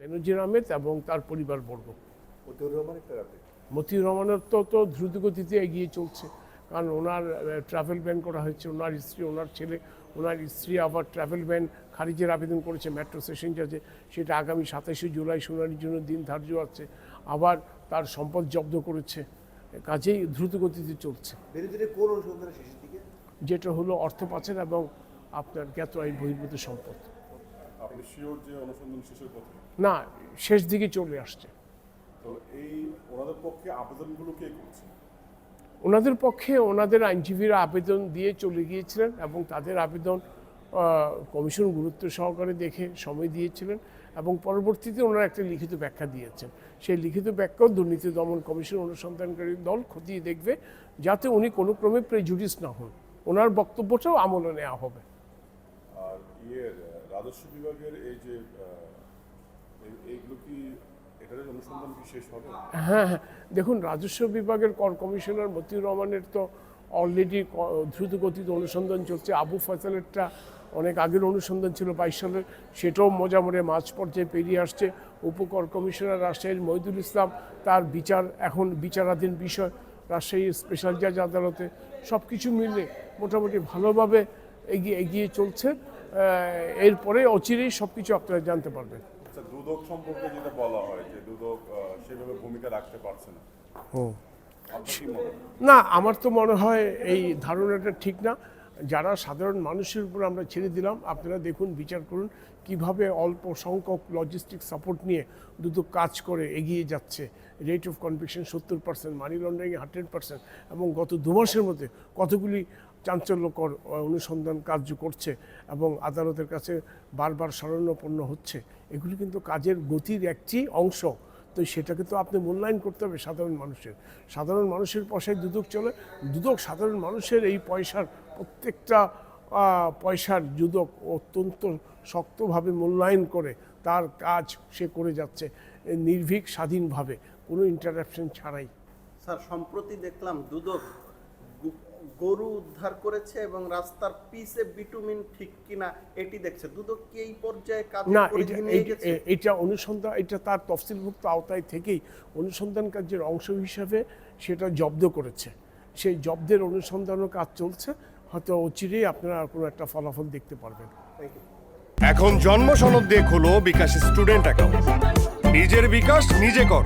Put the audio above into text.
বেনজির আহমেদ এবং তার পরিবারবর্গ। মতিউর রহমানের তো দ্রুতগতিতে এগিয়ে চলছে, কারণ ওনার ট্রাভেল ব্যান করা হয়েছে। ওনার স্ত্রী, ওনার ছেলে, ওনার স্ত্রী আবার ট্রাভেল ব্যান খারিজের আবেদন করেছে মেট্রো সেশন জাজে। সেটা আগামী 27শে জুলাই শুনানির জন্য দিন ধার্য আছে। আবার তার সম্পদ জব্দ করেছে, কাজেই দ্রুতগতিতে চলছে। যেটা হলো অর্থ পাচার এবং আপনার জ্ঞাত আইন বহির্ভূত সম্পদ। না, শেষ দিকে চলে আসছে। ওনাদের পক্ষে ওনাদের আইনজীবীরা আবেদন দিয়ে চলে গিয়েছিলেন এবং তাদের আবেদন কমিশন গুরুত্ব সহকারে দেখে সময় দিয়েছিলেন এবং পরবর্তীতে ওনারা একটা লিখিত ব্যাখ্যা দিয়েছেন। সেই লিখিত ব্যাখ্যাও দুর্নীতি দমন কমিশন অনুসন্ধানকারী দল খতিয়ে দেখবে, যাতে উনি কোনো ক্রমে প্রেজুডিস না হন। ওনার বক্তব্যটাও আমলে নেওয়া হবে। আর রাজস্ব বিভাগের এই যে এইগুলো কি এটার অনুসন্ধান কি শেষ হবে? হ্যাঁ, দেখুন, রাজস্ব বিভাগের কর কমিশনার মতিউর রহমানের তো অলরেডি দ্রুতগতিতে অনুসন্ধান চলছে। আবু ফয়সালেরটা অনেক আগের অনুসন্ধান ছিল, 22 সালের, সেটাও মোটামুটি মাঝ পর্যায়ে পেরিয়ে আসছে। উপকর কমিশনার রাজশাহীর মহিদুল ইসলাম, তার বিচার এখন বিচারাধীন বিষয় রাজশাহী স্পেশাল জাজ আদালতে। সব কিছু মিলে মোটামুটি ভালোভাবে এগিয়ে চলছে। এরপরে অচিরেই সব কিছু আপনারা জানতে পারবেন। দুদক সম্পর্কে যেটা বলা হয় যে দুদক সেভাবে ভূমিকা রাখতে পারছে না, না, আমার তো মনে হয় এই ধারণাটা ঠিক না। যারা সাধারণ মানুষের উপর আমরা ছেড়ে দিলাম, আপনারা দেখুন, বিচার করুন কিভাবে অল্প সংখ্যক লজিস্টিক সাপোর্ট নিয়ে দুদক কাজ করে এগিয়ে যাচ্ছে। Rate of conviction 70%, money laundering 100%, এবং গত 2 মাসের মধ্যে কতগুলি চাঞ্চল্যকর অনুসন্ধান কার্য করছে এবং আদালতের কাছে বারবার শরণাপন্ন হচ্ছে। এগুলি কিন্তু কাজের গতির একটি অংশ। তো সেটাকে তো আপনি মূল্যায়ন করতে হবে সাধারণ মানুষের পয়সায় দুদক চলে। দুদক সাধারণ মানুষের এই প্রত্যেকটা পয়সার দুদক অত্যন্ত শক্তভাবে মূল্যায়ন করে তার কাজ সে করে যাচ্ছে নির্ভীক, স্বাধীনভাবে, কোনো ইন্টারাপশন ছাড়াই। স্যার, সম্প্রতি দেখলাম দুদক গরু উদ্ধার করেছে এবং রাস্তার পিচে বিটুমিন ঠিক কিনা এটি দেখছে। দুদক কি এই পর্যায়ে কাজ না, এটা অনুসন্ধান, এটা তার তফসিলভুক্ত আওতায় থেকেই অনুসন্ধান কার্যের অংশ হিসাবে সেটা জব্দ করেছে। সেই জব্দের অনুসন্ধানও কাজ চলছে, হয়তো অচিরেই আপনারা কোনো একটা ফলাফল দেখতে পারবেন। এখন জন্ম সনদ দিয়ে খোলো বিকাশ স্টুডেন্ট অ্যাকাউন্ট। নিজের বিকাশ নিজে কর।